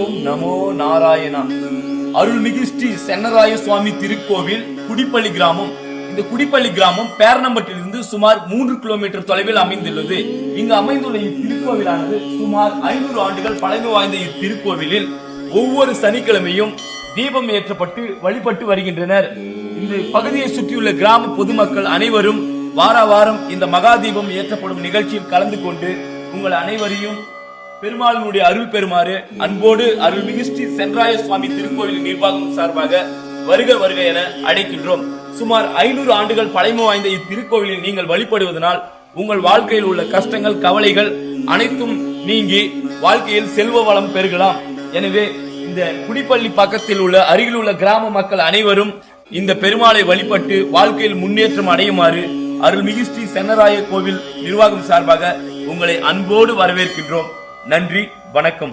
ஓம் நமோ நாராயணா. அருள்மிகு ஸ்ரீ சென்னராய சுவாமி திருக்கோவில் குடிப்பள்ளி கிராமம். இந்த குடிப்பள்ளி கிராமம் பேரணம்பட்டிலிருந்து சுமார் 3 கிலோமீட்டர் தொலைவில் அமைந்துள்ளது. இங்கு அமைந்துள்ள இத்திருக்கோவிலானது சுமார் 500 ஆண்டுகள் பழமை வாய்ந்த இத்திருக்கோவிலில் ஒவ்வொரு சனிக்கிழமையும் தீபம் ஏற்றப்பட்டு வழிபட்டு வருகின்றனர். இந்த பகுதியை சுற்றியுள்ள கிராம பொதுமக்கள் அனைவரும் வார வாரம் இந்த மகா தீபம் ஏற்றப்படும் நிகழ்ச்சியில் கலந்து கொண்டு உங்கள் அனைவரையும் பெருமாளுடைய அருள் பெறுமாறு அன்போடு அருள்மிகு ஸ்ரீ சென்னராய சுவாமி திருக்கோவில் நிர்வாகம் சார்பாக வருக வருக என அழைக்கின்றோம். சுமார் 500 ஆண்டுகள் பழமை வாய்ந்த இத்திருக்கோவிலில் நீங்கள் வழிபடுவதனால் உங்கள் வாழ்க்கையில் உள்ள கஷ்டங்கள் கவலைகள் அனைத்தும் நீங்கி வாழ்க்கையில் செல்வ வளம் பெருகலாம். எனவே இந்த குடிப்பள்ளி பக்கத்தில் உள்ள அருகில் உள்ள கிராம மக்கள் அனைவரும் இந்த பெருமாளை வழிபட்டு வாழ்க்கையில் முன்னேற்றம் அடையுமாறு அருள்மிகு ஸ்ரீ சென்னராய கோவில் நிர்வாகம் சார்பாக உங்களை அன்போடு வரவேற்கின்றோம். நன்றி, வணக்கம்.